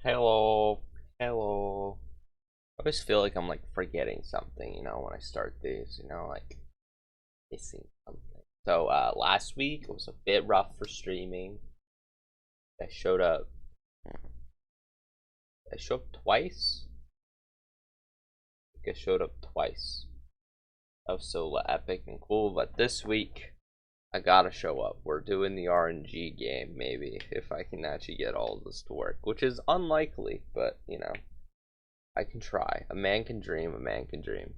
Hello, hello. I always feel like I'm like forgetting something, when I start these, like missing something. So last week was a bit rough for streaming. I showed up. I showed up twice. I think I showed up twice. That was so epic and cool. But this week, I gotta show up. We're doing the RNG game, maybe, if I can actually get all of this to work, which is unlikely, but I can try. A man can dream. A man can dream.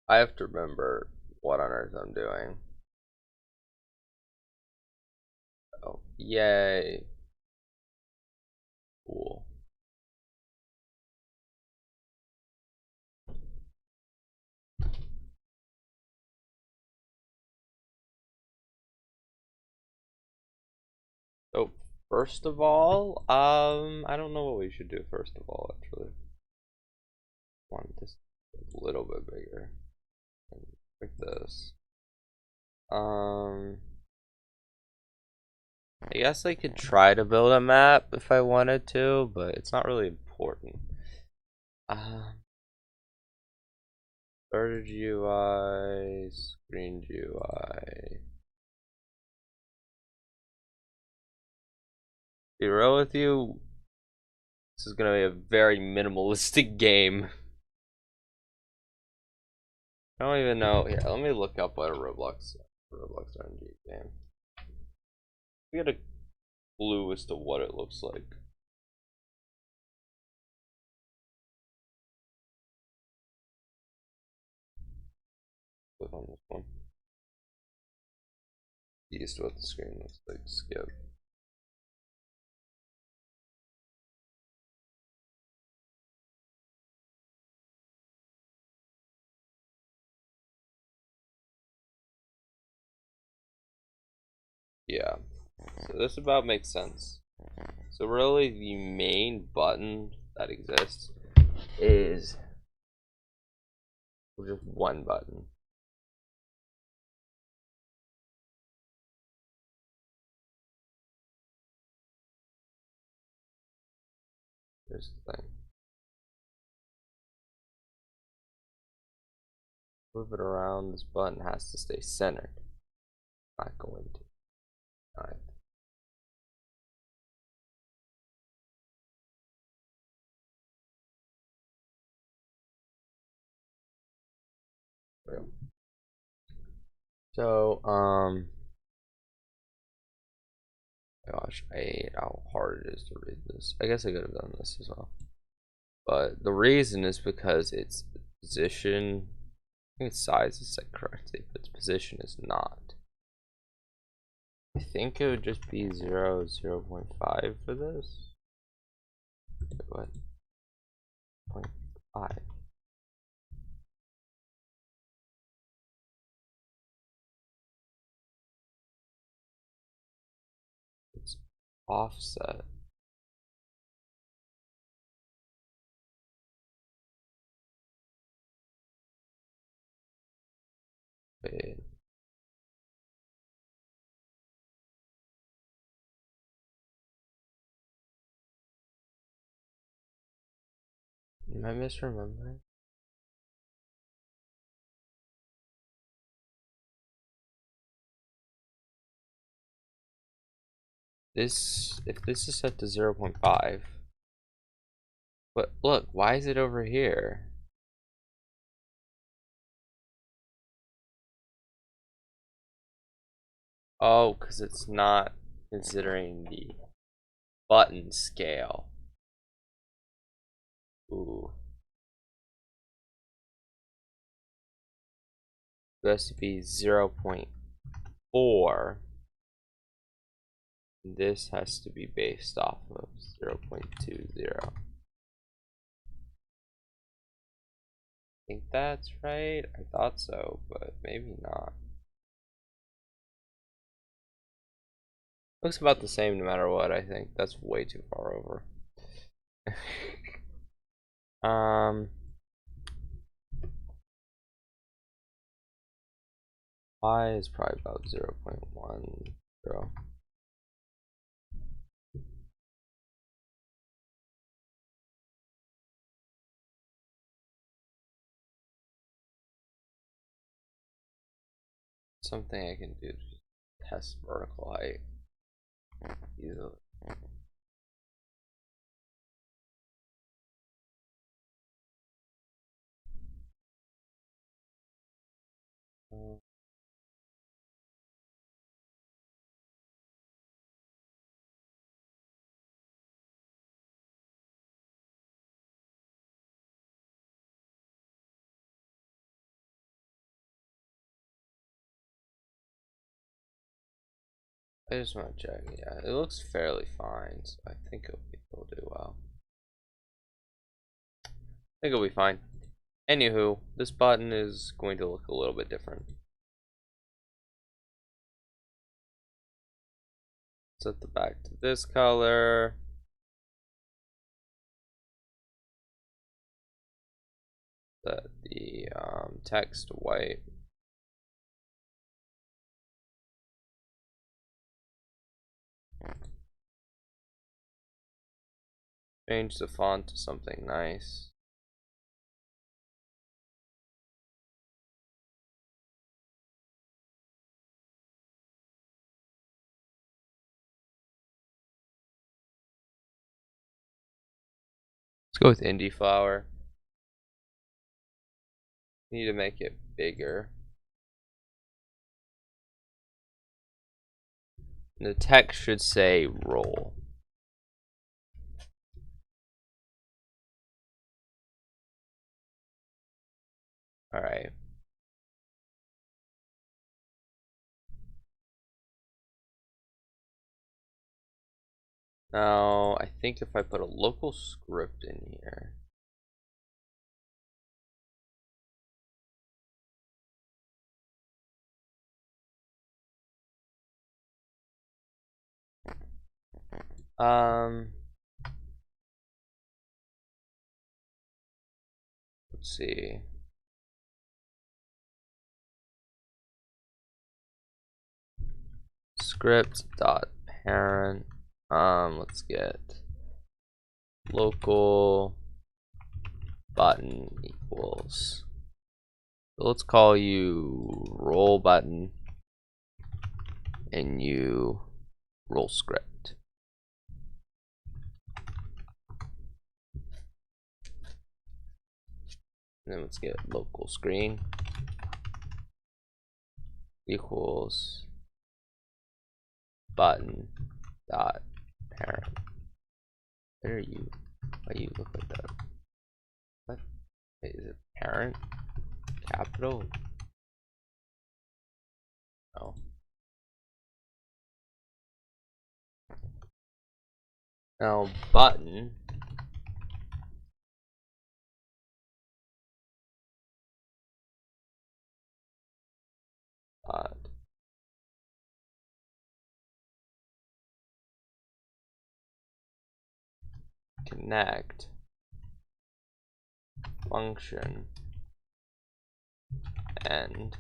I have to remember what on earth I'm doing. Oh, yay. Cool. So, first of all, I don't know what we should do first of all, actually. I want this a little bit bigger. Like this. I guess I could try to build a map if I wanted to, but it's not really important. Started UI, screen UI. Be real with you, this is gonna be a very minimalistic game. I don't even know. Here, let me look up what a Roblox RNG game. We get a clue as to what it looks like. Click on this one. Used to what the screen looks like. Skip. Yeah. So this about makes sense. So really, the main button that exists is just one button. Here's the thing. Move it around. This button has to stay centered. Not going to. Alright. So, gosh, I hate how hard it is to read this. I guess I could have done this as well. But the reason is because its position, I think its size is set correctly, but its position is not. I think it would just be 0.5 for this. What? 0.5. It's offset. Wait. Am I misremembering? If this is set to 0.5, but look, why is it over here? Oh, because it's not considering the button scale. Ooh. It has to be 0.4. This has to be based off of 0.20. I think that's right. I thought so, but maybe not. Looks about the same no matter what, I think. That's way too far over. Y is probably about 0.10. something I can do to test vertical height easily. I just want to check. Yeah, it looks fairly fine, so I think it'll do well. I think it'll be fine. Anywho, this button is going to look a little bit different. Set the back to this color. Set the text to white. Change the font to something nice. Let's go with Indie Flower. Need to make it bigger. And the text should say roll. Alright. Now, I think if I put a local script in here. Let's see. Script dot parent. Let's get local button equals. So let's call you roll button and you roll script. And then let's get local screen equals button dot parent. Where are you? Why do you look like that? What? Wait, is it parent? Capital? No. Now button dot connect function end.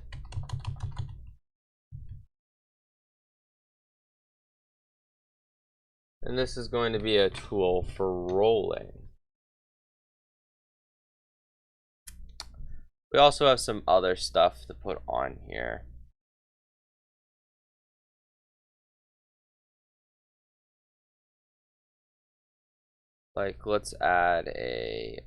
And this is going to be a tool for rolling. We also have some other stuff to put on here. Like, let's add a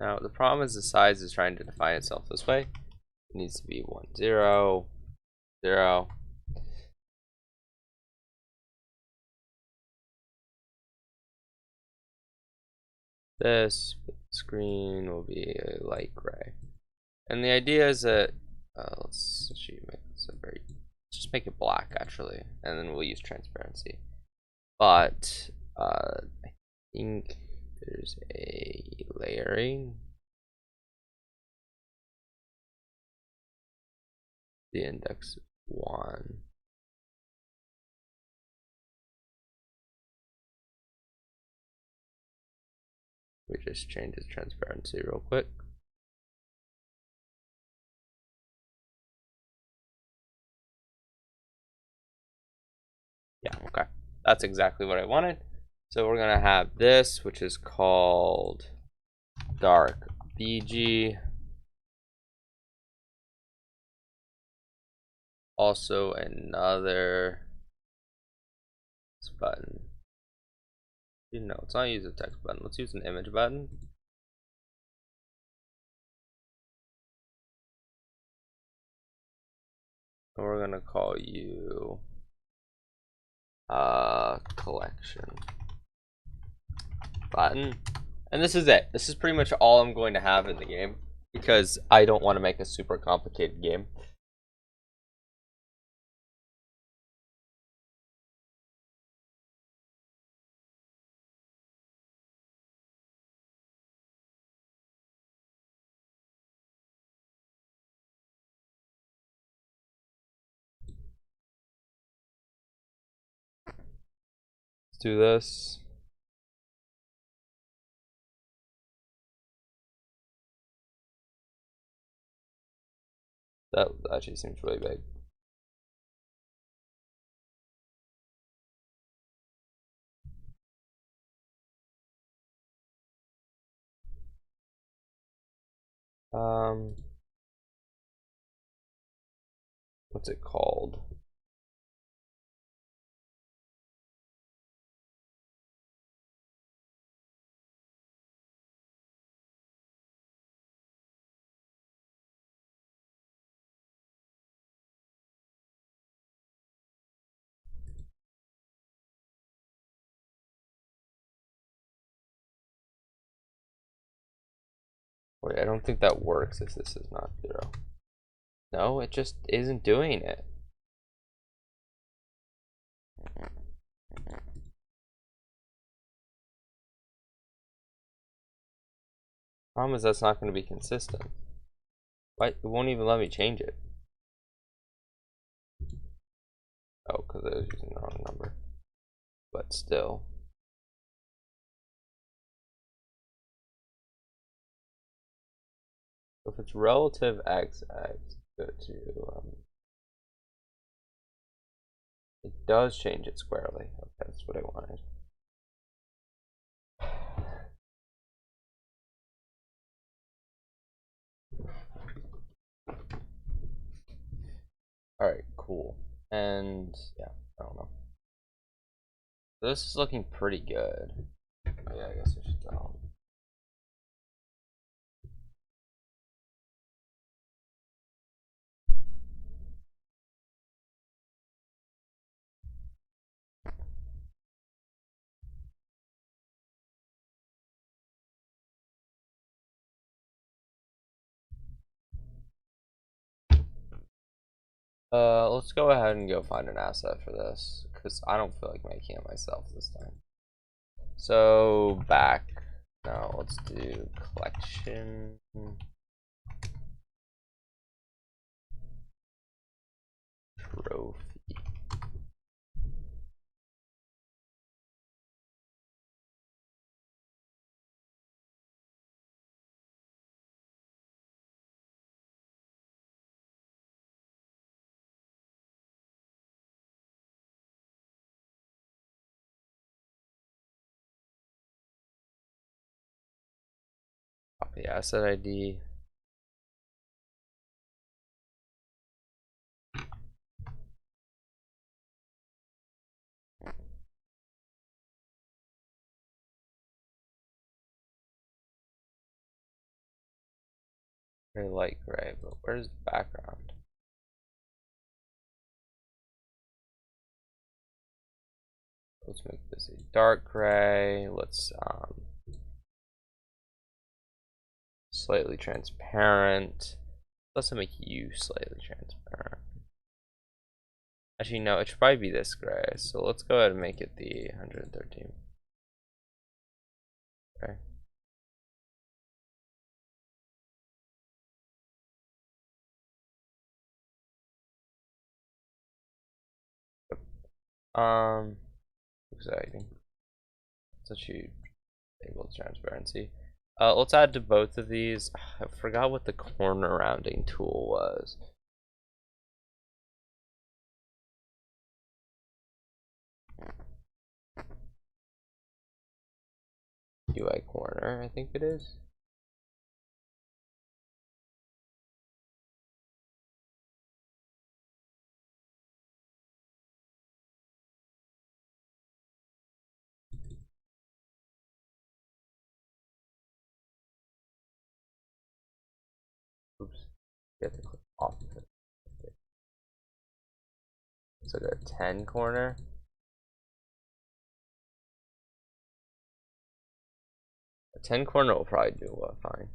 now the problem is the size is trying to define itself this way. It needs to be 1 0 0. This screen will be a light gray, and the idea is that let's actually make this a very, just make it black actually, and then we'll use transparency. But I think there's a layering. The index 1. We just change the transparency real quick. That's exactly what I wanted. So we're gonna have this, which is called dark BG. Also another button. You know, let's not use a text button. Let's use an image button. And we're gonna call you collection button. And this is it. This is pretty much all I'm going to have in the game because I don't want to make a super complicated game. Let's do this. That actually seems really big. What's it called? Wait, I don't think that works if this is not 0. No, it just isn't doing it. Problem is that's not going to be consistent. Why? It won't even let me change it. Oh, because I was using the wrong number. But still. So if it's relative x, go to, it does change it squarely. Okay, that's what I wanted. Alright, cool. And yeah, I don't know. This is looking pretty good. Oh, yeah, I guess I should tell. Let's go ahead and go find an asset for this, because I don't feel like making it myself this time. So, back. Now, let's do collection. Trophy. Copy asset ID. Very light gray, but where's the background? Let's make this a dark gray. Let's slightly transparent. Let's make you slightly transparent. Actually, no, it should probably be this gray. So let's go ahead and make it the 113. Okay. Exciting. Such a able transparency. Let's add to both of these. I forgot what the corner rounding tool was. UI corner, I think it is. Oops, you have to click off of it. Okay. So the 10 corner. A 10 corner will probably do fine.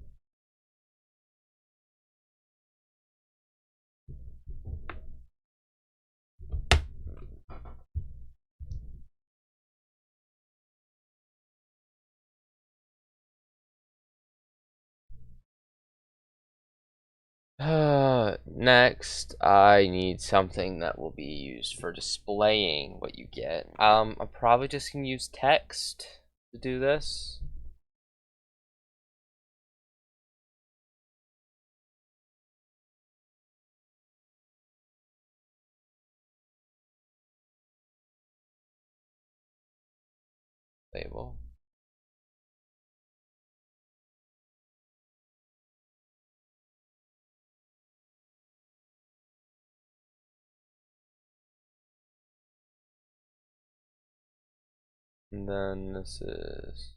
Next, I need something that will be used for displaying what you get. I'm probably just gonna use text to do this. Label. And then this is,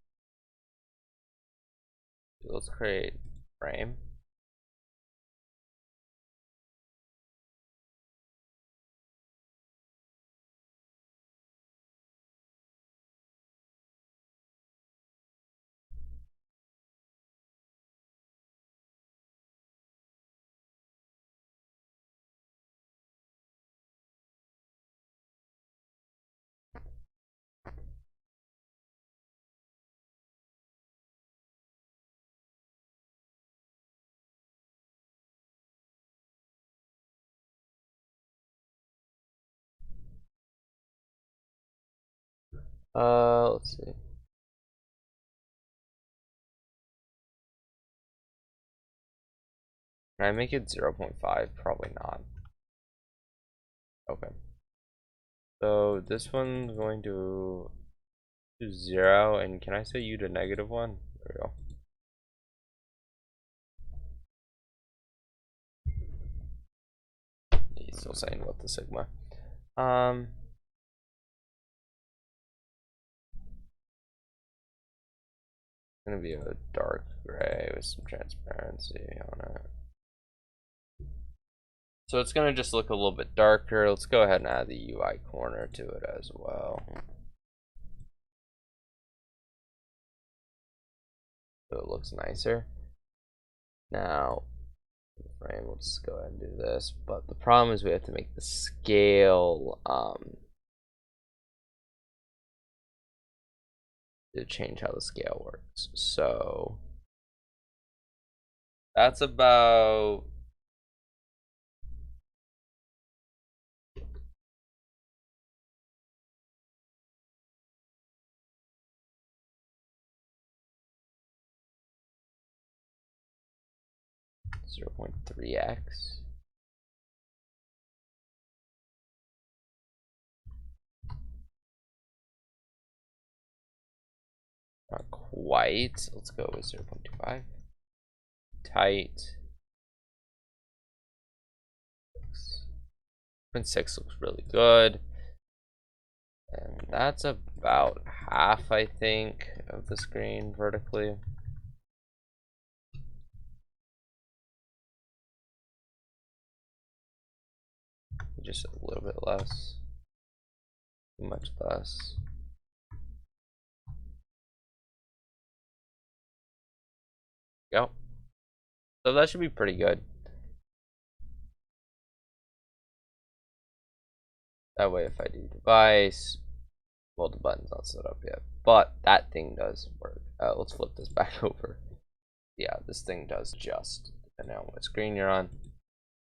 let's create frame. Let's see. Can I make it 0.5? Probably not. Okay. So this one's going to 0, and can I set you to -1? There we go. He's still saying what the sigma. It's gonna be a dark gray with some transparency on it. So it's gonna just look a little bit darker. Let's go ahead and add the UI corner to it as well. So it looks nicer. Now, frame, we'll just go ahead and do this. But the problem is we have to make the scale to change how the scale works. So that's about 0.3x. Not quite. Let's go with 0.25. Tight. 0.6 looks really good. And that's about half, I think, of the screen vertically. Just a little bit less. Much less. Yep. So that should be pretty good. That way, if I do device, well, the button's not set up yet, but that thing does work. Let's flip this back over. Yeah, this thing does just, depending on what screen you're on,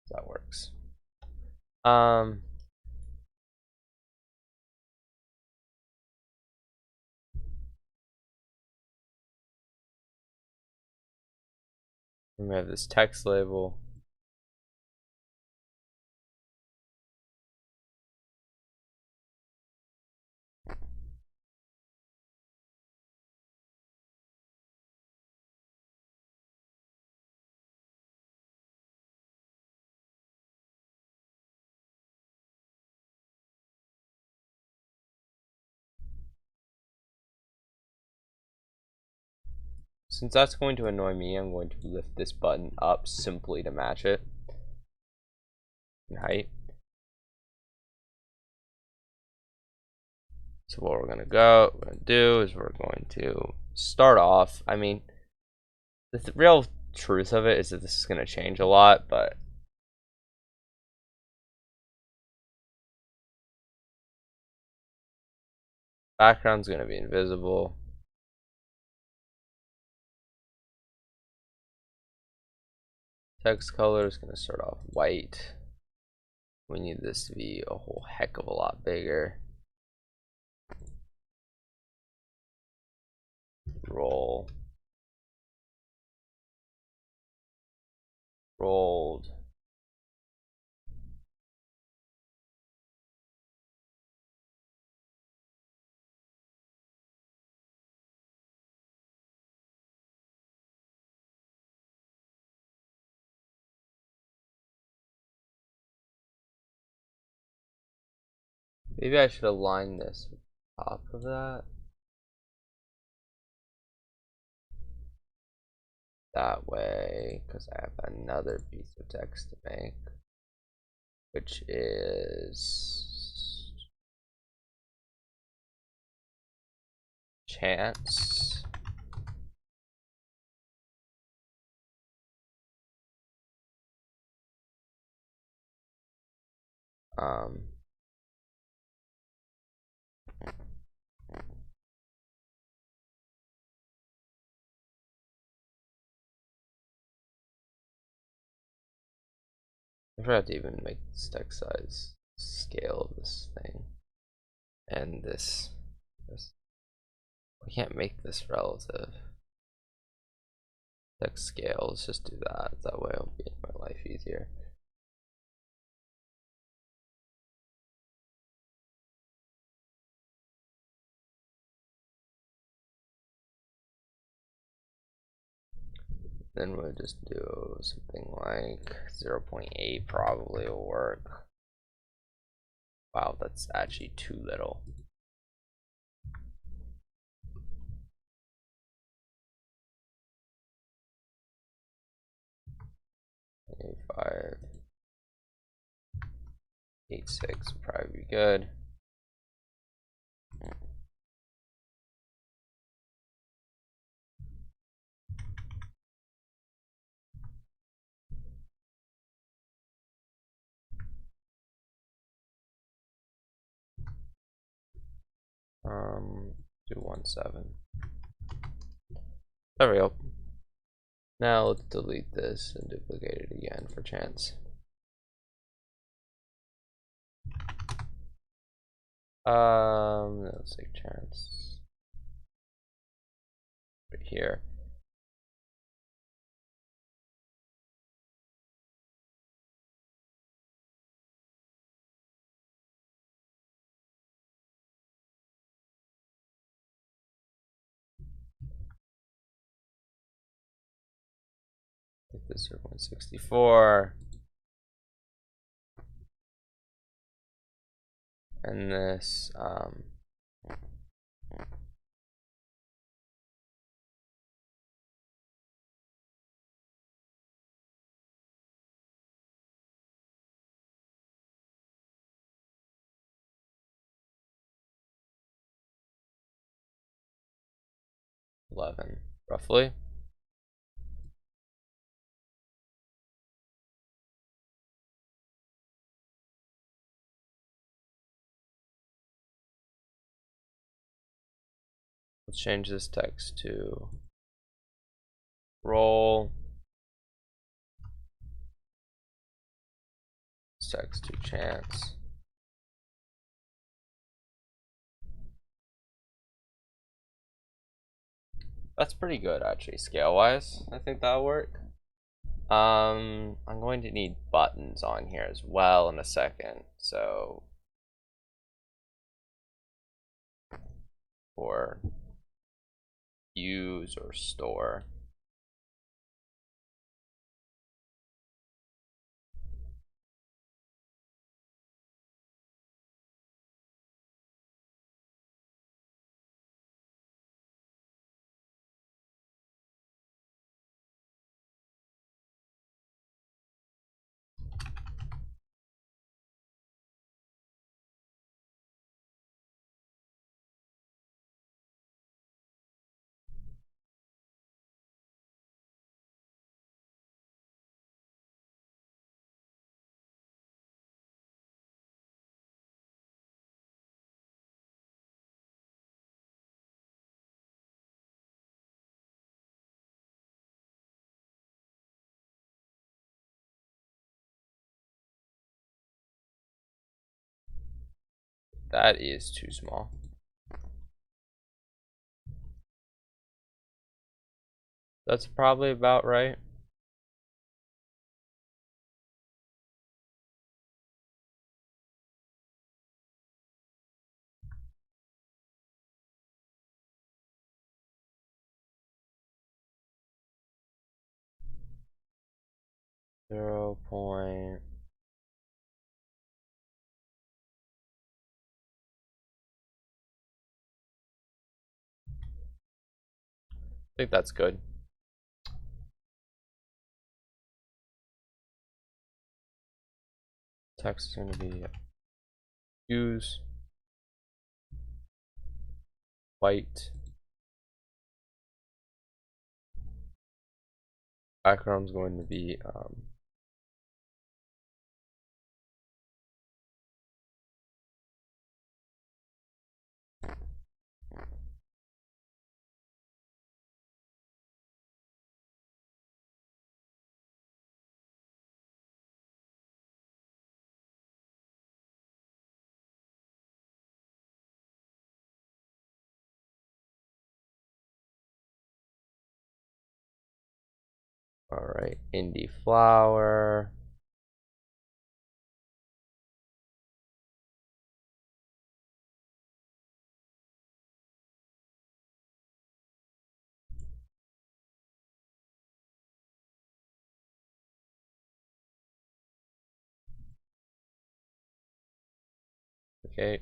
that works. We have this text label. Since that's going to annoy me, I'm going to lift this button up simply to match it in height. So what we're gonna do is we're going to start off. I mean, the real truth of it is that this is gonna change a lot, but background's gonna be invisible. Text color is gonna start off white. We need this to be a whole heck of a lot bigger. Rolled. Maybe I should align this with the top of that. That way, because I have another piece of text to make, which is chance. I forgot to even make this text size scale of this thing. And this. We can't make this relative. Text scale, let's just do that. That way it'll make my life easier. Then we'll just do something like 0.8 probably will work. Wow, that's actually too little. 5.86 would probably be good. Do 1.7. There we go. Now let's delete this and duplicate it again for chance. Let's say chance right here. Make this 0.64. And this, 11, roughly. Let's change this text to roll. This text to chance. That's pretty good actually, scale wise. I think that'll work. I'm going to need buttons on here as well in a second. So for use or store. That is too small. That's probably about right. Zero point. I think that's good. Text is going to be use white. Background's going to be all right, indie flower. Okay.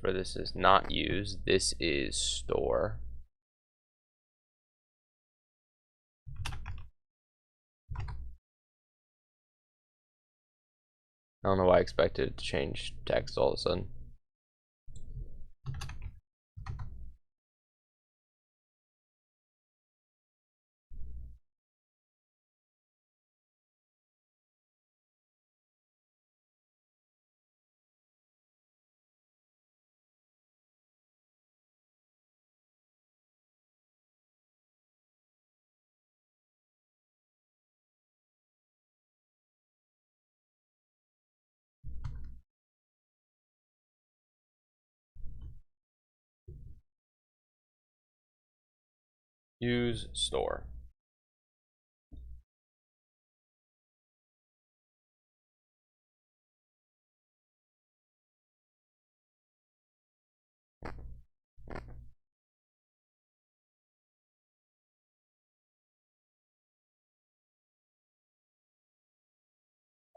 For this is not use, this is store. I don't know why I expected it to change text all of a sudden. Use store.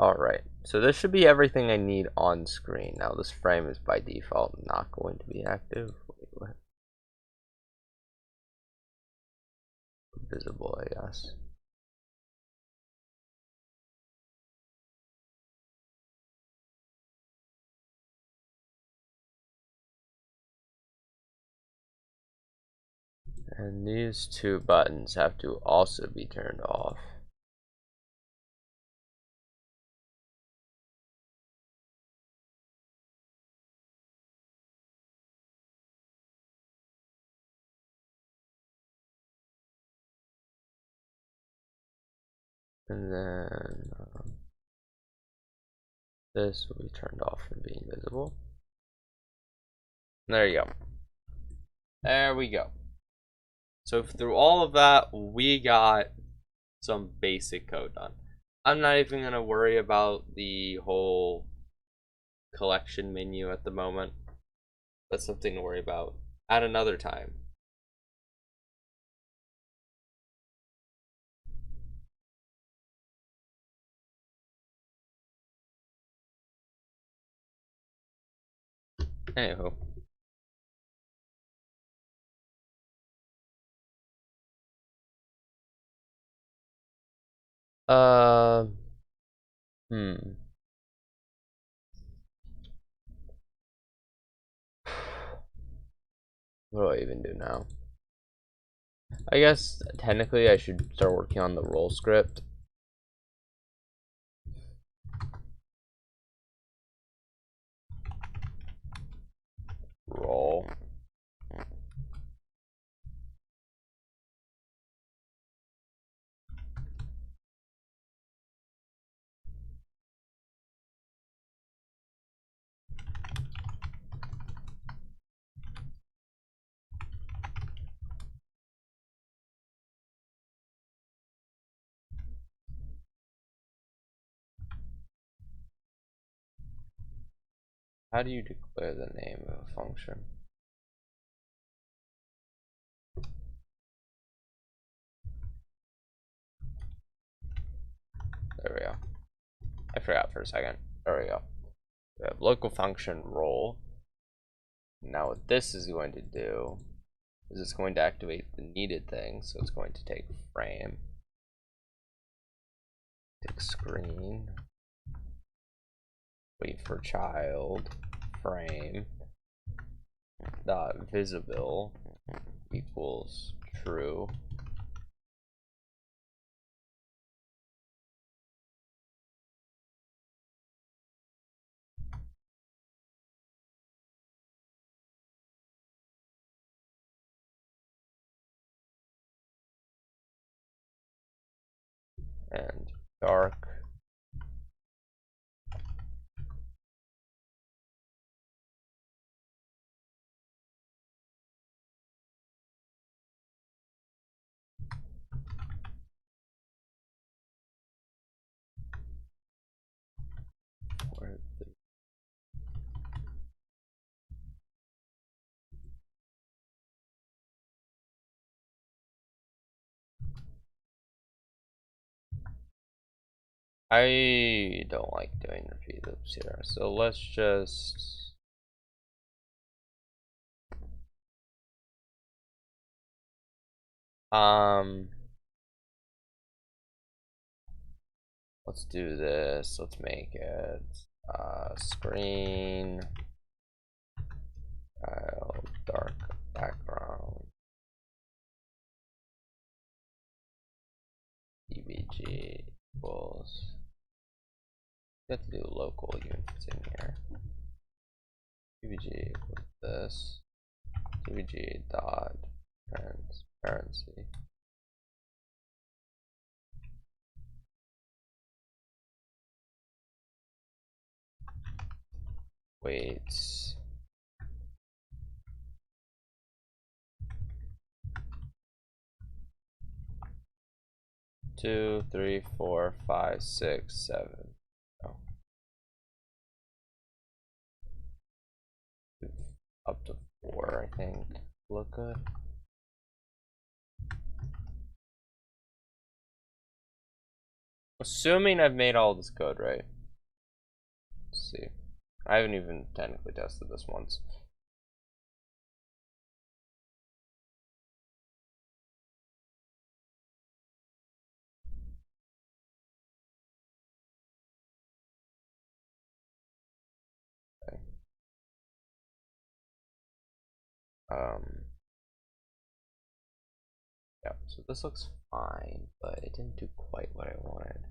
Alright, so this should be everything I need on screen. Now this frame is by default not going to be active. Wait, what? Visible, I guess. And these two buttons have to also be turned off. And then this will be turned off from being visible. There you go. There we go. So through all of that, we got some basic code done. I'm not even going to worry about the whole collection menu at the moment. That's something to worry about at another time. Anywho. Uh, hmm. What do I even do now? I guess technically I should start working on the roll script. How do you declare the name of a function? There we go. I forgot for a second. There we go. We have local function roll. Now what this is going to do is it's going to activate the needed thing. So it's going to take frame, take screen, wait for child, frame, dot visible equals true. And dark or the I don't like doing repeat loops here, so let's just let's do this. Let's make it screen dark background dbg equals. You have to do local units in here. dbg equals this. dbg dot transparency. Weights. Two, three, four, five, six, seven. Oh. Up to 4, I think. Look good. Assuming I've made all this code right. Let's see. I haven't even technically tested this once. Okay. Yeah, so this looks fine, but it didn't do quite what I wanted.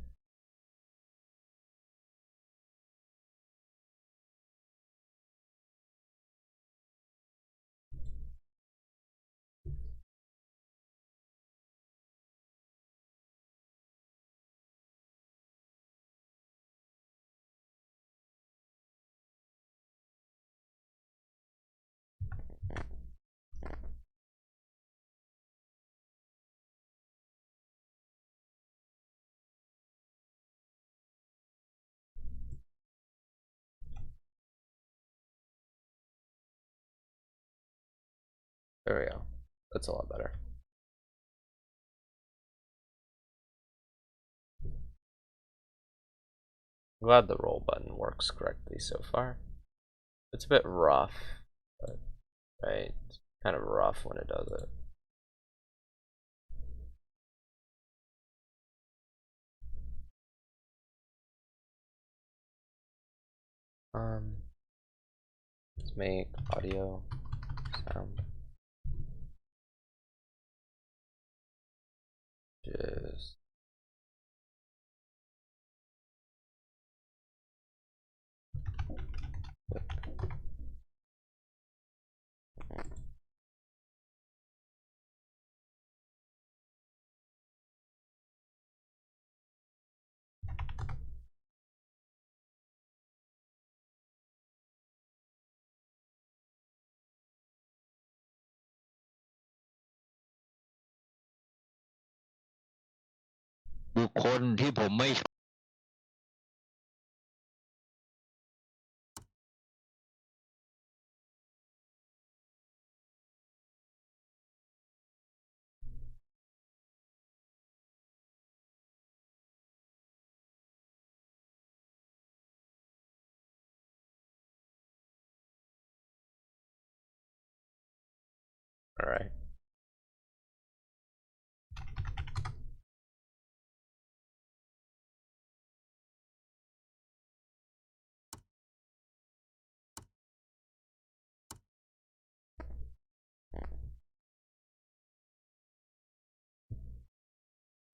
There we go. That's a lot better. I'm glad the roll button works correctly so far. It's a bit rough, but right, it's kind of rough when it does it. Let's make audio sound. Justบุคคลที่ผมไม่ right?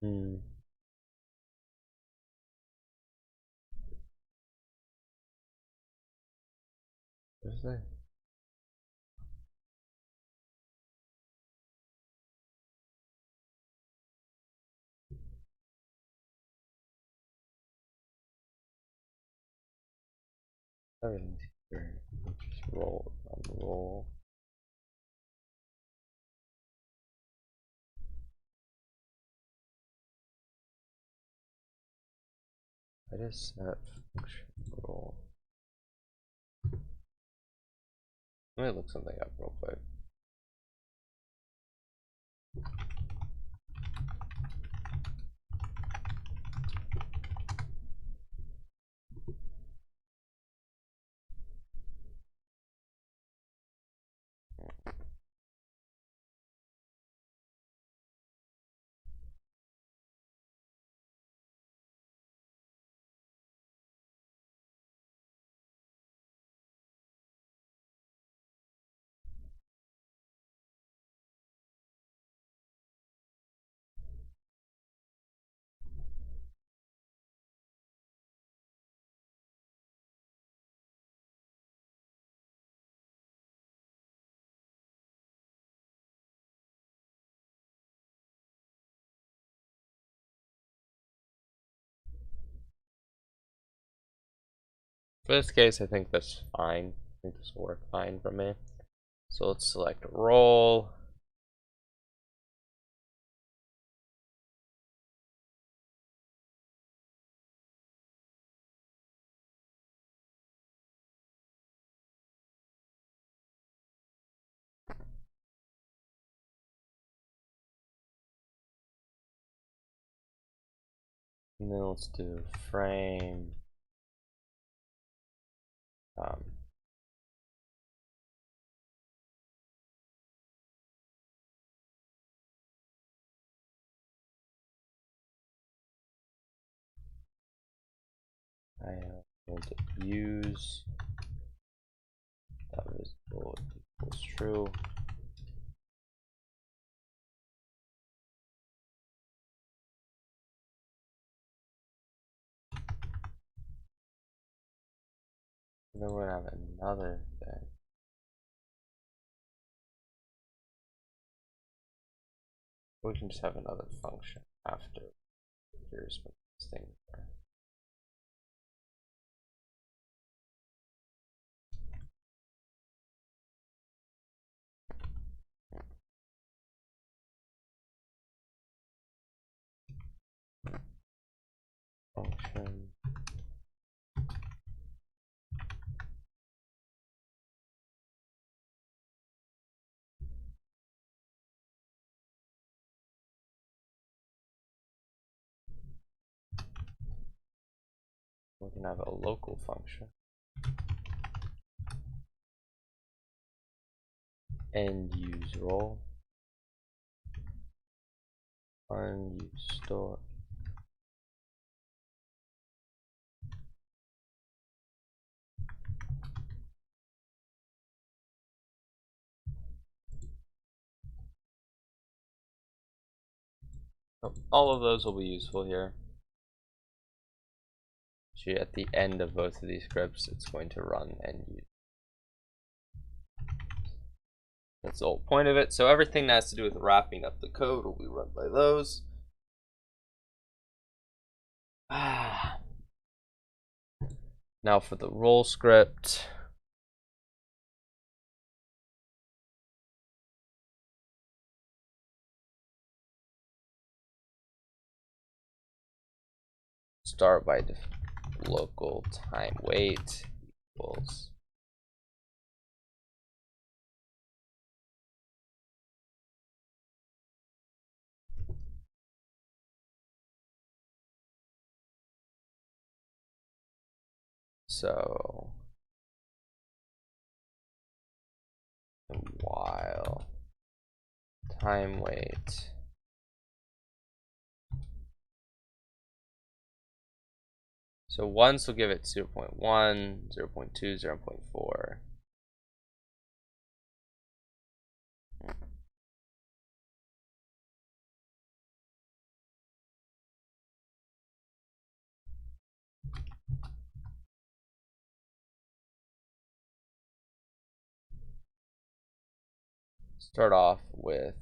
Hmm. What is that? Everything's here. Just roll on the roll. I just set function roll. Let me look something up real quick. For this case, I think that's fine. I think this will work fine for me. So let's select roll. And then let's do frame. I want to use that visible equals true. And then we're gonna have another thing. We can just have another function after. Here's what this thing are. Function. We can have a local function. End use roll. Unuse store. So all of those will be useful here. Actually, at the end of both of these scripts, it's going to run end use. That's the whole point of it. So everything that has to do with wrapping up the code will be run by those. Now for the roll script. Start by local time wait equals so while time weight. So once will give it 0.1, 0.2, 0.4. Start off with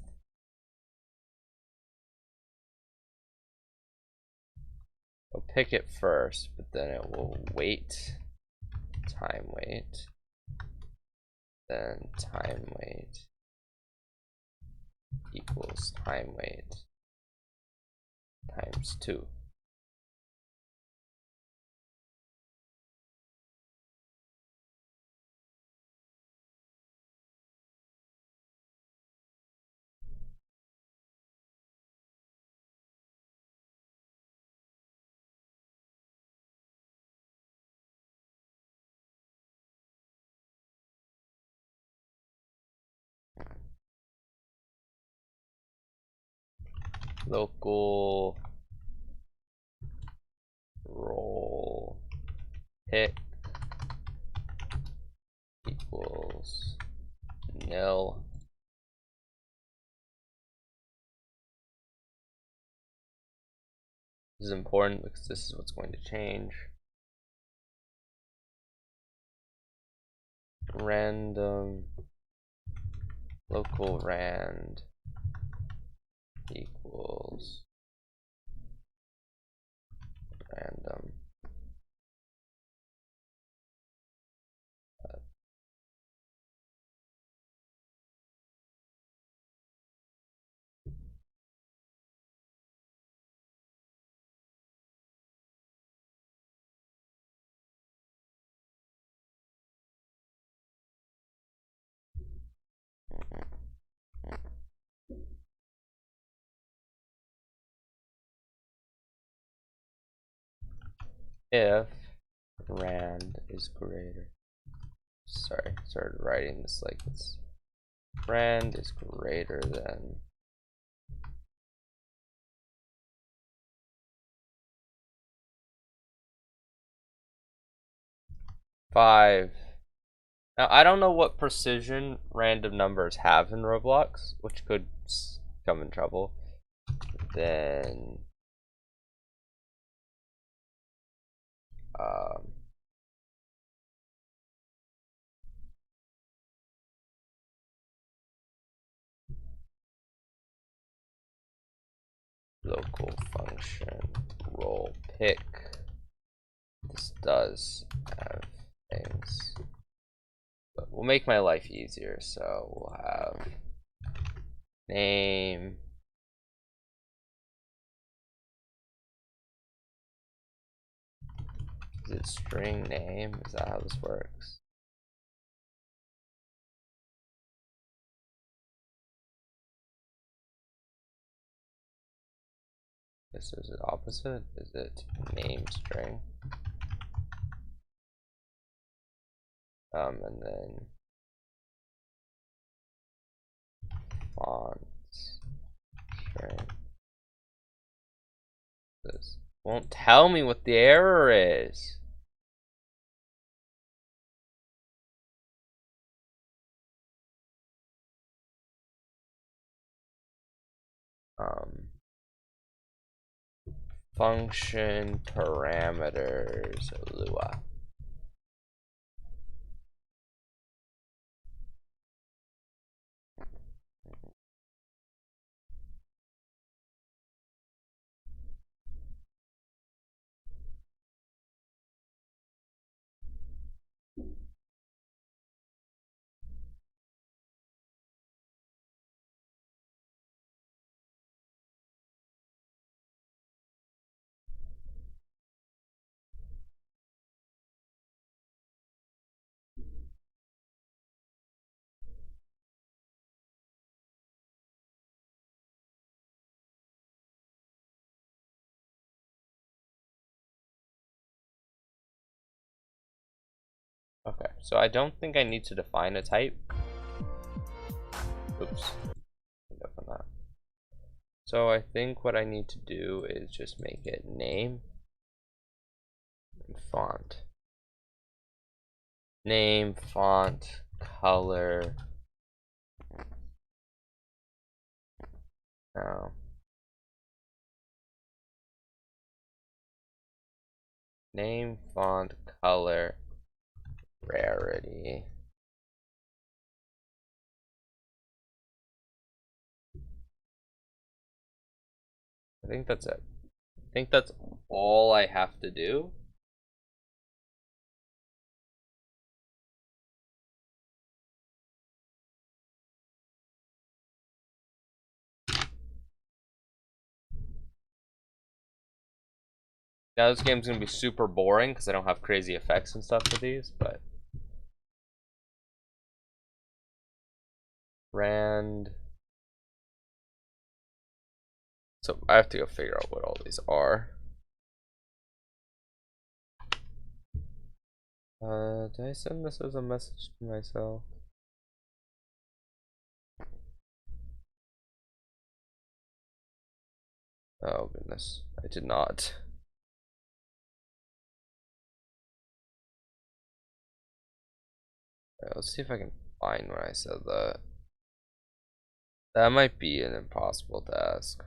we'll pick it first, but then it will wait, time weight, then time weight equals time weight times 2. Local roll pick equals nil. This is important because this is what's going to change. Random local rand equals random if rand is greater. Sorry, started writing this like this. Rand is greater than 5. Now I don't know what precision random numbers have in Roblox, which could come in trouble. Then local function roll pick. This does have things, but we'll make my life easier. So we'll have name. Is it string name? Is that how this works? This is it opposite. Is it name string? And then fonts string. This won't tell me what the error is. Function parameters Lua. Okay, so I don't think I need to define a type. Oops. So I think what I need to do is just make it name and font. Name, font, color. No. Name, font, color, rarity. I think that's it. I think that's all I have to do. Now this game's gonna be super boring because I don't have crazy effects and stuff with these, but rand. So I have to go figure out what all these are. Did I send this as a message to myself? Oh goodness, I did not. Let's see if I can find when I said that. That might be an impossible task.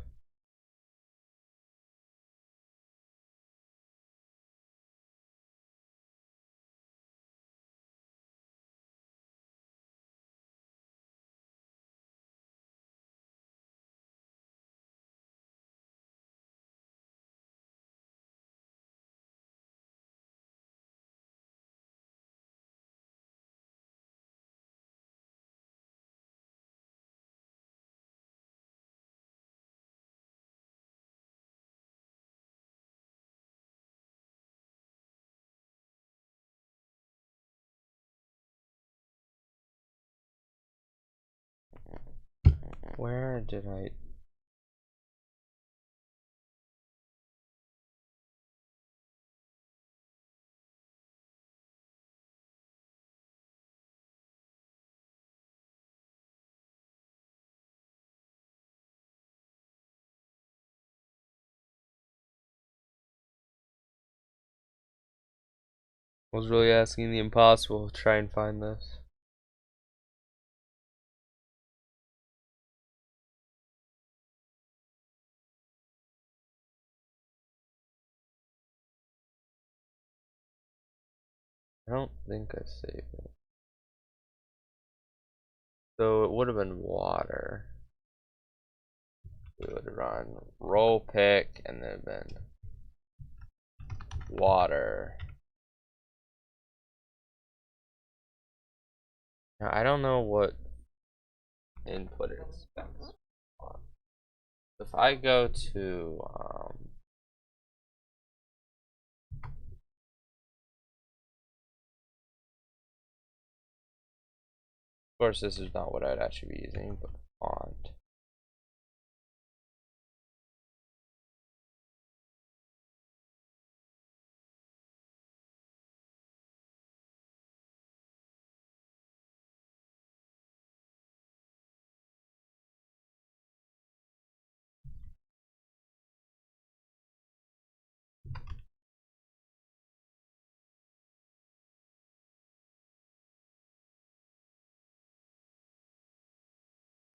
Where did I? Was really asking the impossible to try and find this. I don't think I saved it. So it would have been water. We would run roll pick and then been water. Now, I don't know what input it expects. If I go to of course this is not what I'd actually be using, but font.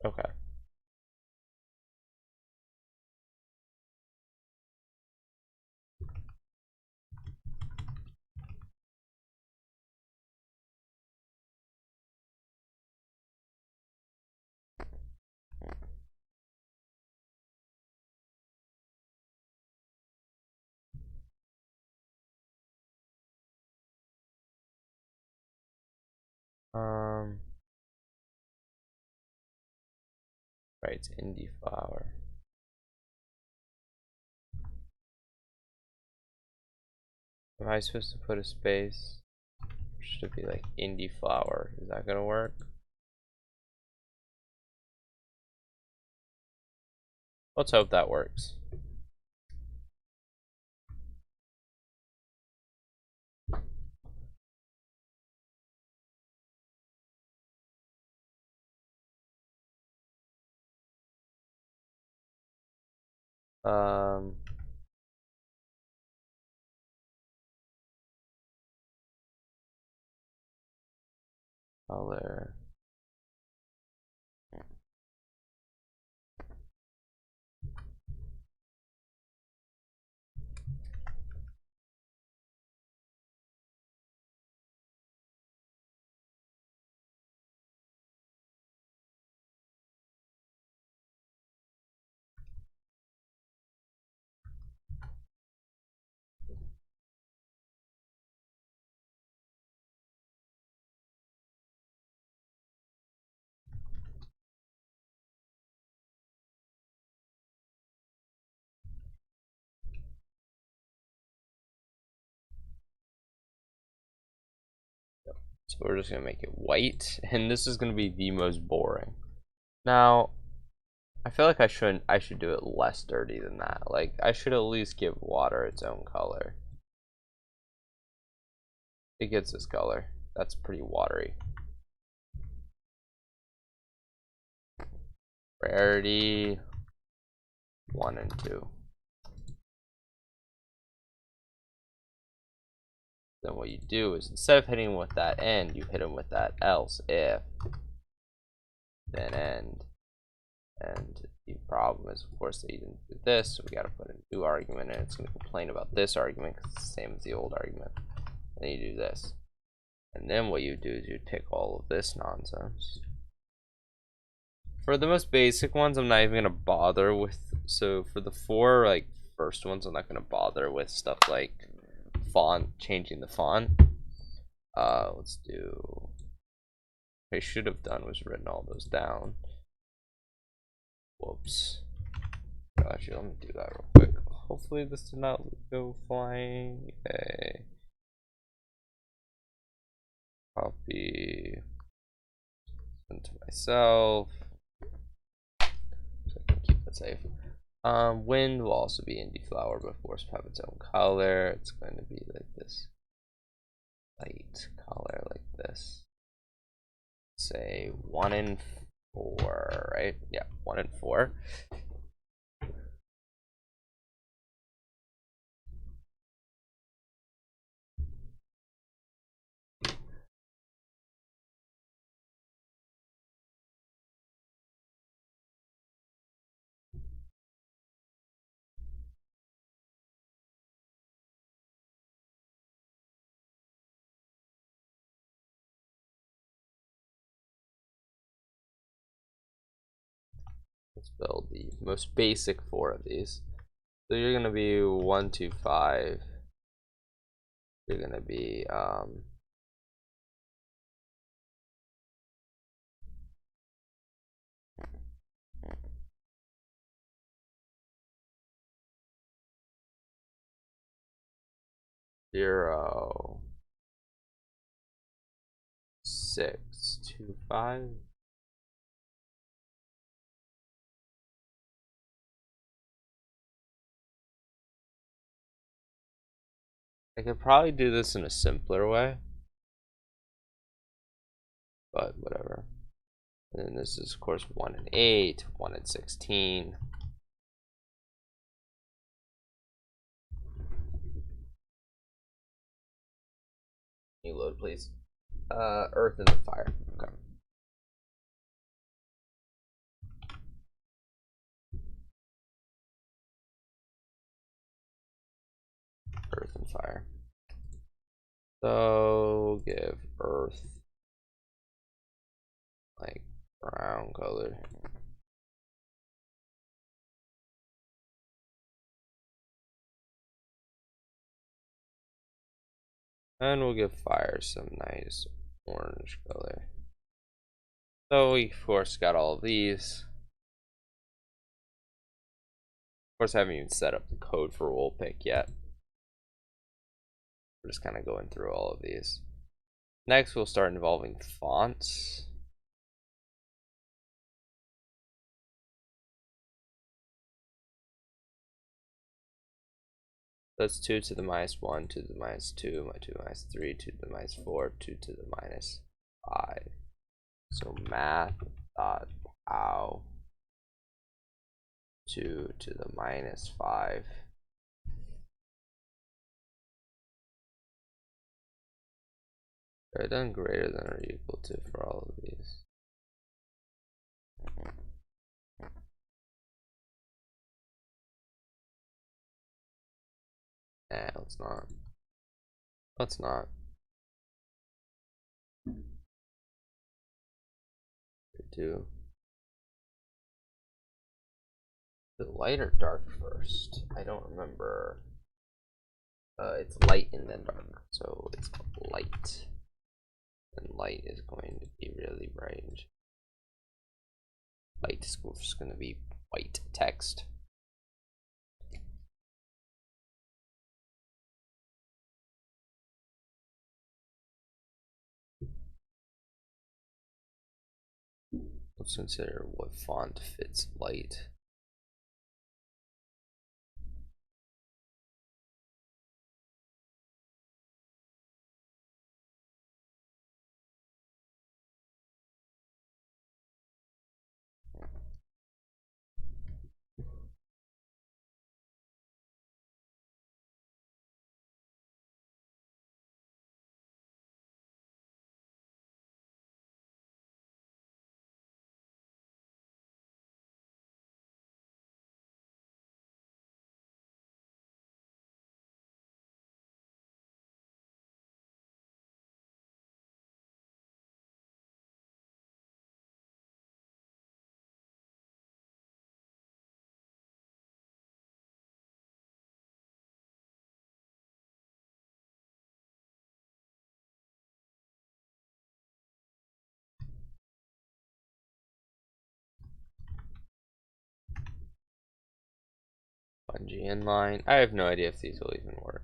Okay. Um right, it's indie flower. Am I supposed to put a space? Or should it be like indie flower? Is that gonna work? Let's hope that works. Color. So we're just gonna make it white, and this is gonna be the most boring. Now, I feel like I should do it less dirty than that. Like, I should at least give water its own color. It gets this color. That's pretty watery. Rarity 1 and 2. Then what you do is, instead of hitting with that end, you hit them with that else if, then end. And the problem is, of course, that you didn't do this, so we got to put a new argument, and it's going to complain about this argument because it's the same as the old argument. Then you do this, and then what you do is you pick all of this nonsense. For the most basic ones, I'm not even going to bother with. So for the four like first ones, I'm not going to bother with stuff like font, changing the font. Let's do. What I should have done was written all those down. Whoops. Actually, let me do that real quick. Hopefully this did not go flying. Okay. Copy. Send to myself. So I can keep that safe. Wind will also be in deflower, but force will have its own color. It's going to be like this light color, like this. Say 1 and 4, right? Yeah, 1 and 4. Let's build the most basic 4 of these. So you're gonna be 1, 2, 5. You're gonna be 0, 6, 2, 5. I could probably do this in a simpler way, but whatever. And then this is, of course, 1 and 8, 1 and 16. Can you load, please? Earth and fire. Okay. Earth and fire. So give Earth like brown color. And we'll give fire some nice orange color. So we of course got all of these. Of course I haven't even set up the code for Woolpick yet. We're just kind of going through all of these. Next we'll start involving fonts. That's 2 to the minus 1, 2 to the minus 2, 2 to the minus 3, 2 to the minus 4, 2 to the minus 5. So math.pow 2 to the minus 5. I've done greater than or equal to for all of these. Nah, let's not. Let's not. Do the light or dark first? I don't remember. It's light and then dark, so it's light. And light is going to be really bright. Light is just going to be white text. Let's consider what font fits light. Bungee inline. I have no idea if these will even work.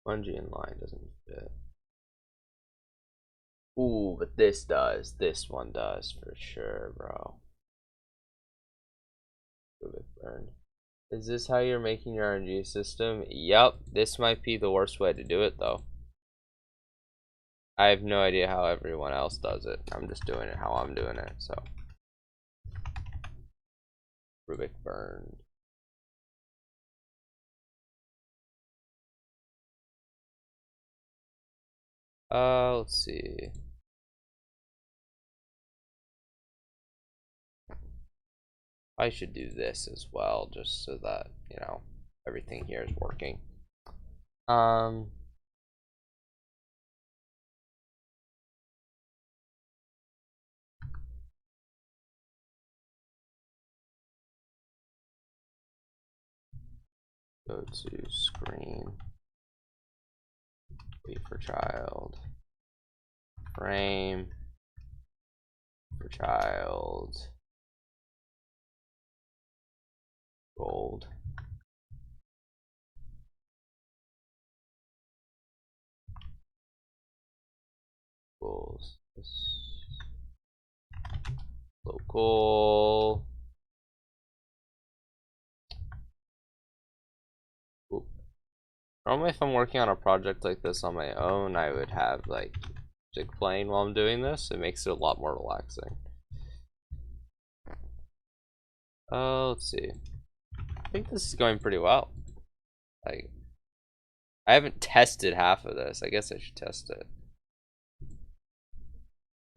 Bungee inline doesn't fit. Ooh, but this does. This one does for sure, bro. Burn. Is this how you're making your RNG system? Yep. This might be the worst way to do it, though. I have no idea how everyone else does it. I'm just doing it how I'm doing it, so. Rubik burned. Let's see. I should do this as well, just so that, you know, everything here is working. Go to screen, wait for child, frame for child, gold. Equals local. Ooh. Normally, if I'm working on a project like this on my own, I would have like music playing while I'm doing this. It makes it a lot more relaxing. Let's see. I think this is going pretty well. Like, I haven't tested half of this. I guess I should test it.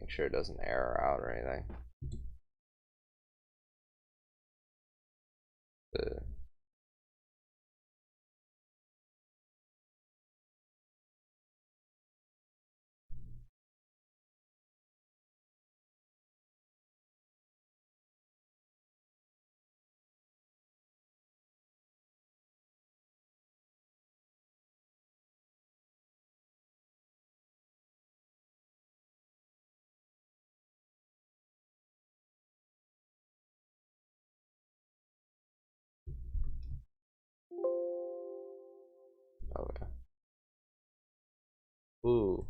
Make sure it doesn't error out or anything. Ooh.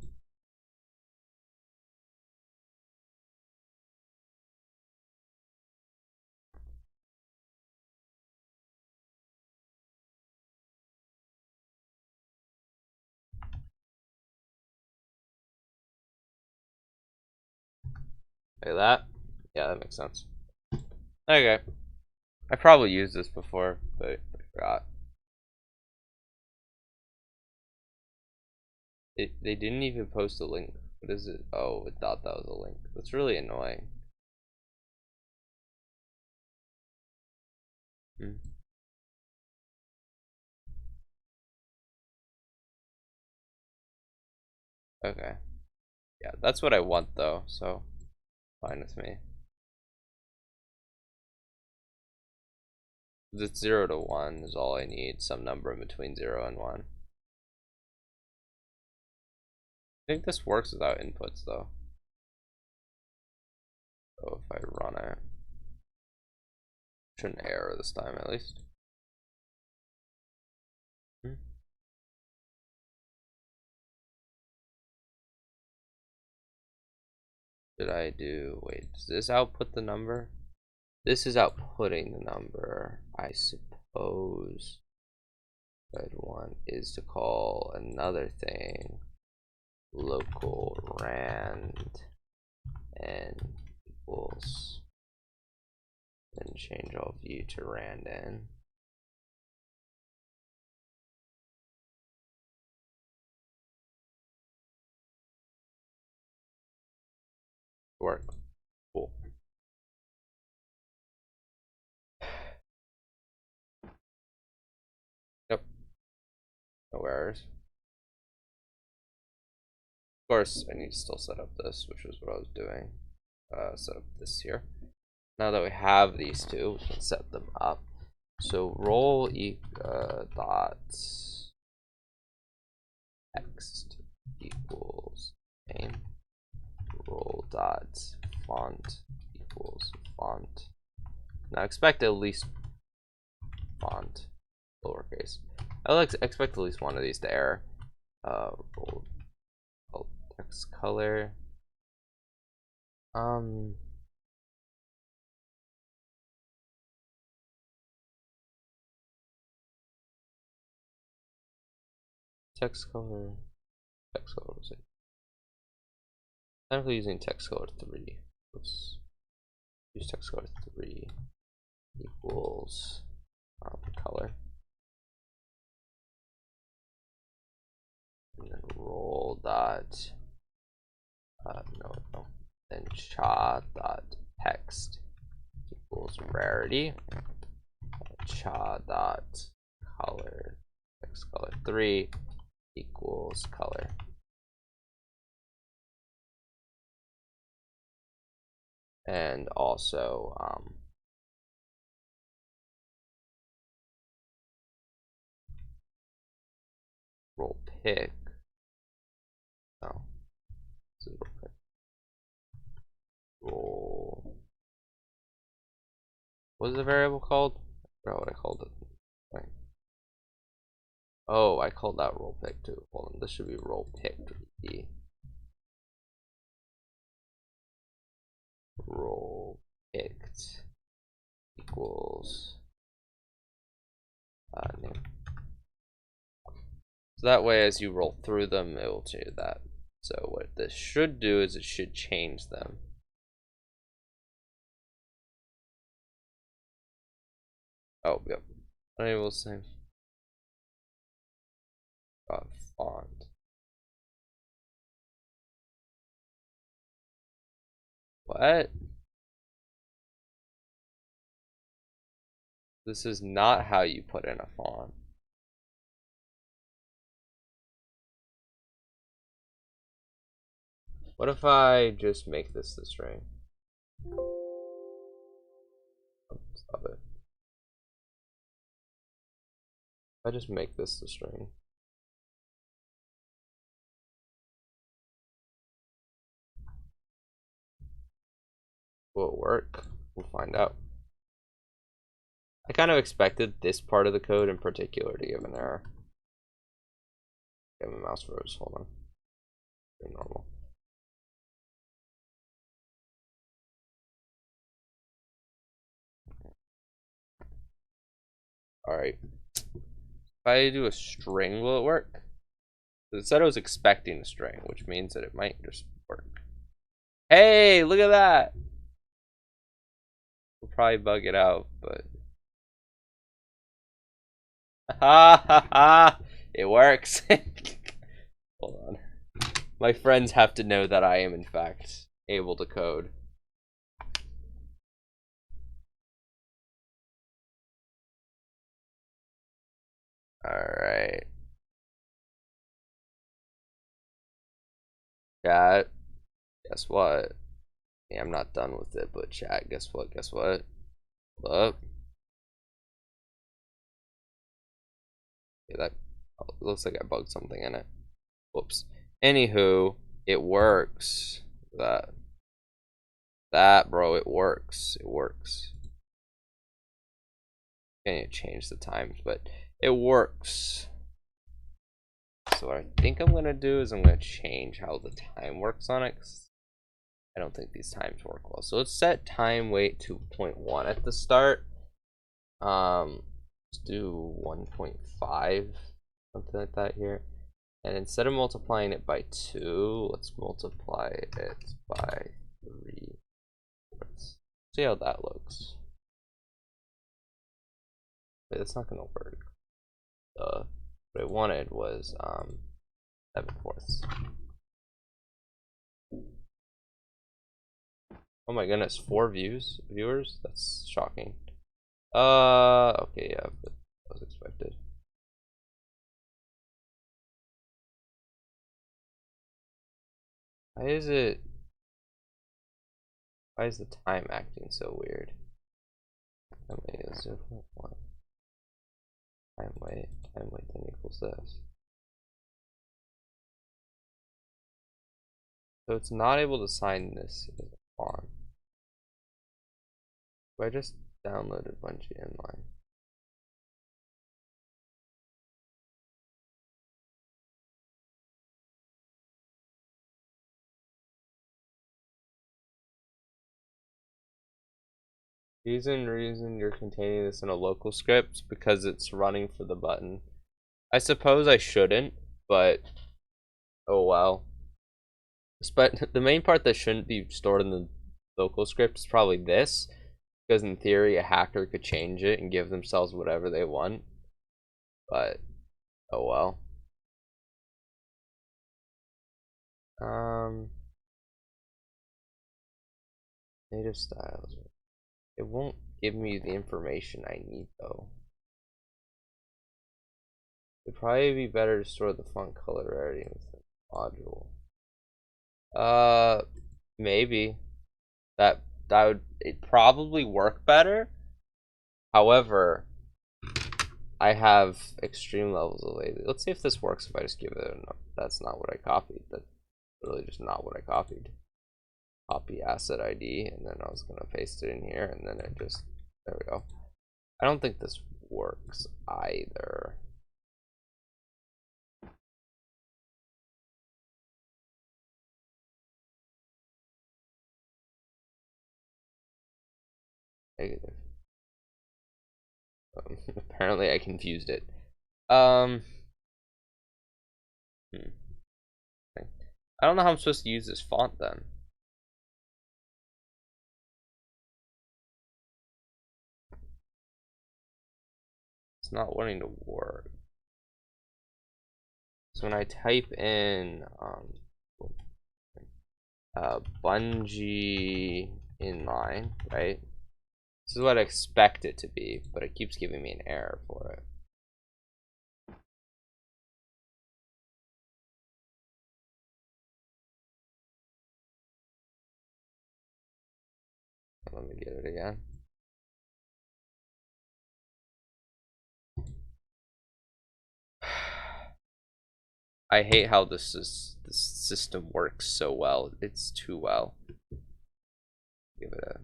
Like that? Yeah, that makes sense. Okay. I probably used this before, but I forgot. They didn't even post a link. What is it? Oh, it thought that was a link. That's really annoying. Hmm. Okay. Yeah, that's what I want though, so fine with me. It's 0 to 1 is all I need. Some number in between 0 and 1. I think this works without inputs though. So if I run it, shouldn't error this time at least. Hmm. Did I do? Wait, does this output the number? This is outputting the number. I suppose what I'd want is to call another thing local rand n equals, and change all view to rand n. Work. Cool. Yep. No errors. Of course, I need to still set up this, which is what I was doing. Set up this here. Now that we have these two, we can set them up. So roll dot text equals name. Roll dot font equals font. Now expect at least font lowercase. I would expect at least one of these to error. Roll text color. Text color. Text color was it? I'm using text color 3. Let's use text color 3 equals color. And then roll dot no. Then cha dot text equals rarity. Cha dot color text color 3 equals color. And also roll pick. No, this is roll pick. Roll. What is the variable called? I forgot what I called it. Right. Oh, I called that roll pick too. Hold on, this should be roll picked. Roll picked equals name. So that way, as you roll through them, it will change that. So what this should do is it should change them. Oh, yep. Enable same. Font. What? This is not how you put in a font. What if I just make this the string? Stop it. If I just make this the string. Will it work? We'll find out. I kind of expected this part of the code in particular to give an error. Okay, my mouse froze. Hold on. Pretty normal. Alright. If I do a string, will it work? It said I was expecting a string, which means that it might just work. Hey, look at that! We'll probably bug it out, but... Ha ha ha! It works! Hold on. My friends have to know that I am, in fact, able to code. Alright. Chat, guess what? Yeah, I'm not done with it, but chat, guess what? Guess what? Look. Yeah, that looks like I bugged something in it. Whoops. Anywho, it works. That, bro, it works. It works. Can't change the times, but it works. So what I think I'm gonna do is I'm gonna change how the time works on it. 'Cause I don't think these times work well. So let's set time weight to 0.1 at the start. Let's do 1.5, something like that here. And instead of multiplying it by 2, let's multiply it by 3. Let's see how that looks. Wait, that's not gonna work. What I wanted was 7/4. Oh my goodness, 4 viewers? That's shocking. Okay, yeah, but that was expected. Why is the time acting so weird? Time weight is 0.1. Time weight then equals this. So it's not able to sign this as a font. So I just downloaded Bungie inline. Reason you're containing this in a local script because it's running for the button. I suppose I shouldn't, but oh well. But the main part that shouldn't be stored in the local script is probably this, because in theory a hacker could change it and give themselves whatever they want. But oh well. Native styles. It won't give me the information I need though. It'd probably be better to store the font color already with the module. Maybe that would it probably work better. However, I have extreme levels of lazy. Let's see if this works if I just give it a no. That's not what I copied. That's really just not what I copied. Copy asset ID, and then I was gonna paste it in here, and then it just there we go. I don't think this works either. Negative. Apparently I confused it. I don't know how I'm supposed to use this font then. It's not wanting to work. So when I type in Bungie inline, right? This is what I expect it to be, but it keeps giving me an error for it. Let me get it again. I hate how this system works so well. It's too well. Give it a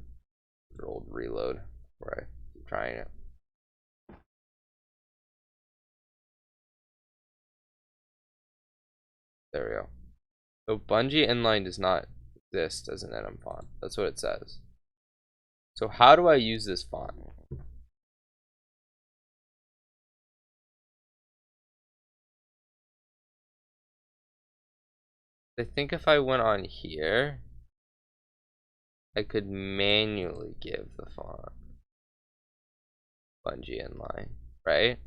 good old reload where I keep trying it. There we go. So Bungee inline does not exist as an enum font. That's what it says. So how do I use this font? I think if I went on here, I could manually give the font Bungee inline, right?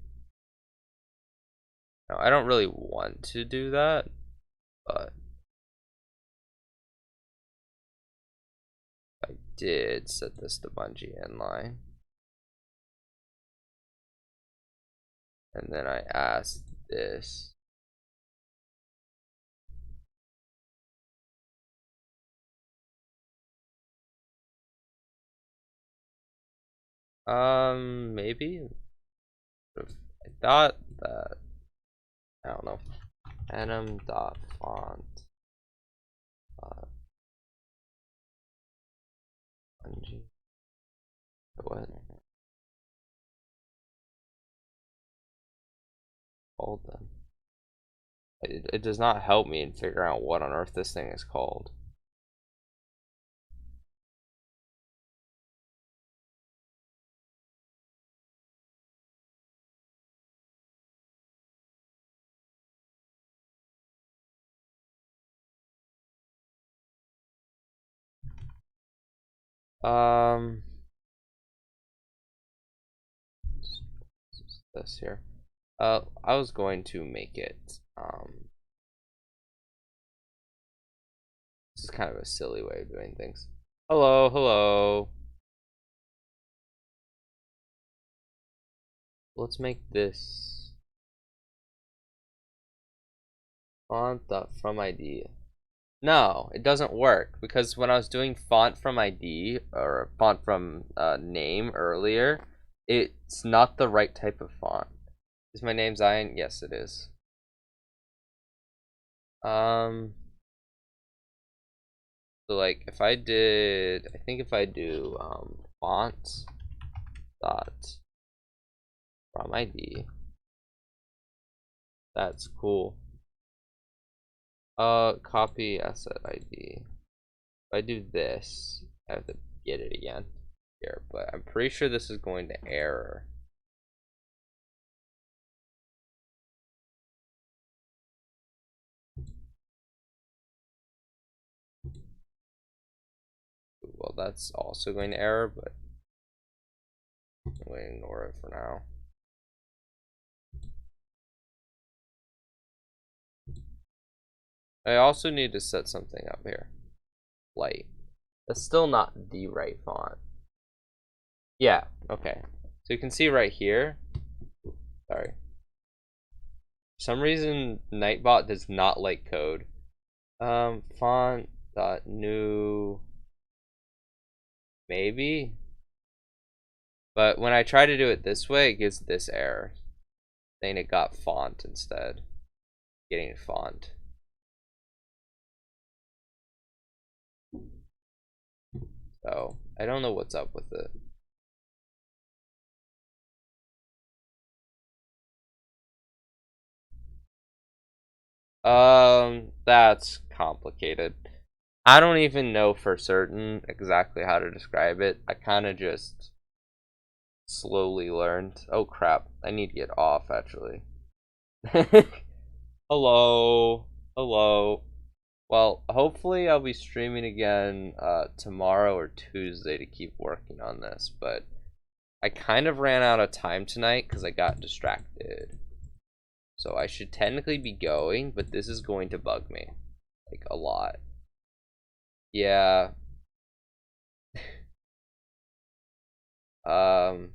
Now, I don't really want to do that, but I did set this to Bungee inline. And then I asked this. Maybe. I thought that, I don't know. Enum.font. Bungee. What? Called them. It does not help me in figuring out what on earth this thing is called. This here. I was going to make it. This is kind of a silly way of doing things. Hello, hello. Let's make this font from ID. No, it doesn't work because when I was doing font from ID or font from name earlier, it's not the right type of font. Is my name Zion? Yes, it is. So like if I did, I think if I do font dot from ID, that's cool. Copy asset ID. If I do this, I have to get it again here, but I'm pretty sure this is going to error. Well, that's also going to error, but I'm going to ignore it for now. I also need to set something up here. Light. That's still not the right font. Yeah, okay. So you can see right here. Sorry. For some reason, Nightbot does not like code. Font dot new. Maybe. But when I try to do it this way, it gives this error. Saying it got font instead. Getting font. So I don't know what's up with it. That's complicated. I don't even know for certain exactly how to describe it. I kind of just slowly learned. Oh crap, I need to get off actually. Hello. Hello. Well, hopefully I'll be streaming again tomorrow or Tuesday to keep working on this, but I kind of ran out of time tonight because I got distracted. So I should technically be going, but this is going to bug me. Like, a lot. Yeah. So,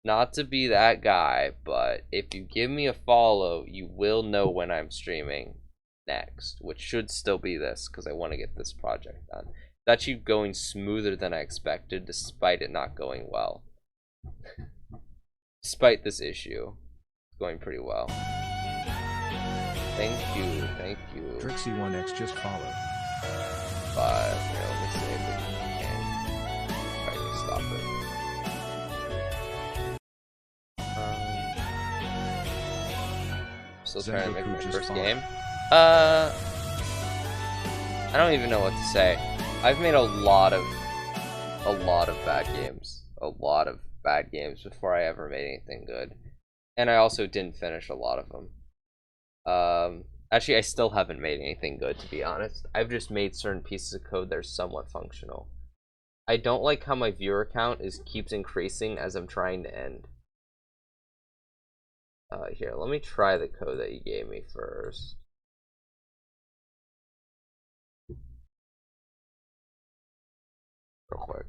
not to be that guy, but if you give me a follow, you will know when I'm streaming next, which should still be this, because I want to get this project done. It's actually going smoother than I expected, despite it not going well. Despite this issue, it's going pretty well. Thank you, thank you. Drixie1x just followed. But, you know, let me see if we can try to stop it. still trying to make my Zengoku just first followed. game. I don't even know what to say. I've made a lot of bad games. A lot of bad games before I ever made anything good. And I also didn't finish a lot of them. Actually, I still haven't made anything good, to be honest. I've just made certain pieces of code that are somewhat functional. I don't like how my viewer count keeps increasing as I'm trying to end. Here, let me try the code that you gave me first. Real quick,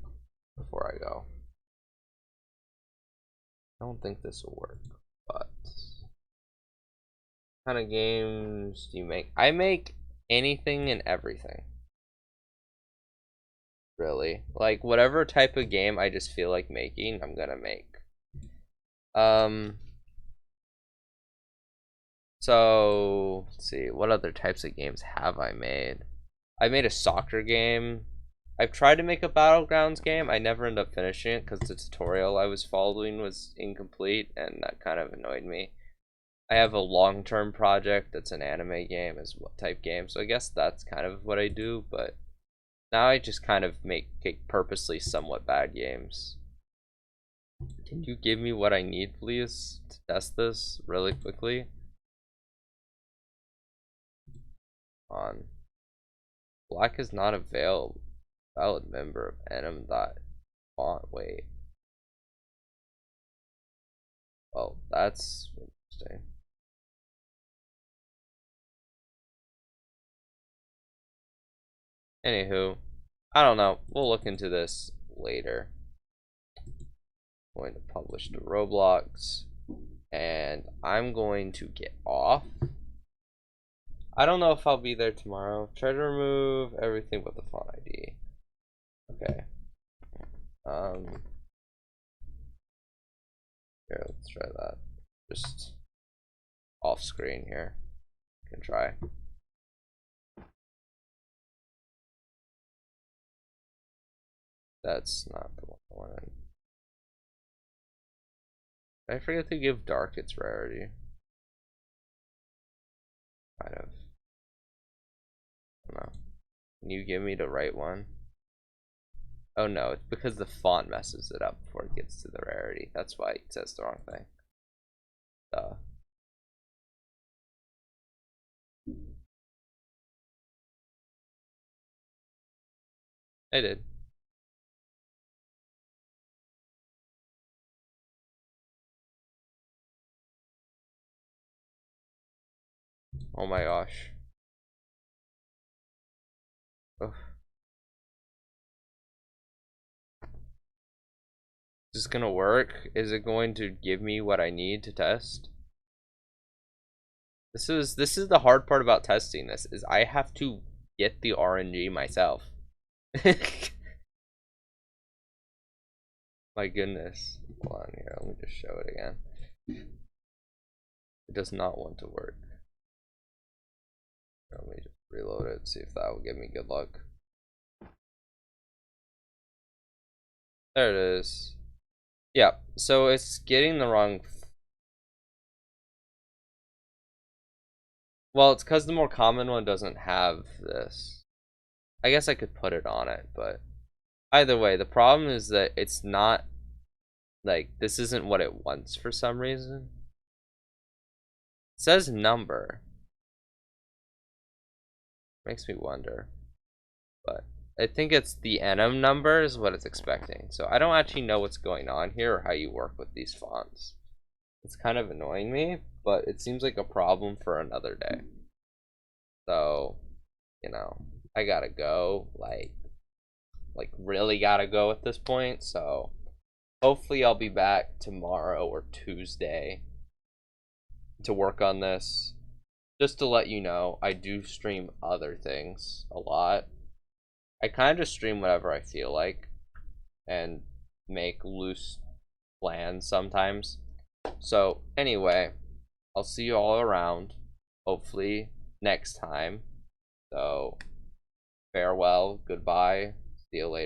before I go. I don't think this will work, but... What kind of games do you make? I make anything and everything. Really. Like, whatever type of game I just feel like making, I'm gonna make. So, let's see, what other types of games have I made? I made a soccer game. I've tried to make a Battlegrounds game. I never ended up finishing it because the tutorial I was following was incomplete, and that kind of annoyed me. I have a long-term project that's an anime game as well, type game, so I guess that's kind of what I do, but now I just kind of make purposely somewhat bad games. Can you give me what I need, please, to test this really quickly? On Black is not a valid member of enum.font. Wait. Oh, that's interesting. Anywho, I don't know. We'll look into this later. I'm going to publish to Roblox, and I'm going to get off. I don't know if I'll be there tomorrow. Try to remove everything but the font ID. Okay. Here, let's try that. Just off screen here. Can try. That's not the one I wanted. Did I forget to give dark its rarity? Kind of. I don't know. Can you give me the right one? Oh no, it's because the font messes it up before it gets to the rarity. That's why it says the wrong thing. Duh. I did. Oh my gosh. Ugh. Is this gonna work? Is it going to give me what I need to test? This is the hard part about testing this, is I have to get the RNG myself. My goodness. Hold on here, let me just show it again. It does not want to work. Let me just reload it, see if that will give me good luck. There it is. Yeah, so it's getting the wrong... Well, it's because the more common one doesn't have this. I guess I could put it on it, but... Either way, the problem is that it's not... Like, this isn't what it wants for some reason. It says number. Makes me wonder. But I think it's the enum number is what it's expecting. So I don't actually know what's going on here or how you work with these fonts. It's kind of annoying me, but it seems like a problem for another day. So, you know, I gotta go, like really gotta go at this point. So hopefully I'll be back tomorrow or Tuesday to work on this. Just to let you know, I do stream other things a lot. I kind of just stream whatever I feel like and make loose plans sometimes. So anyway, I'll see you all around, hopefully next time. So farewell, goodbye, see you later.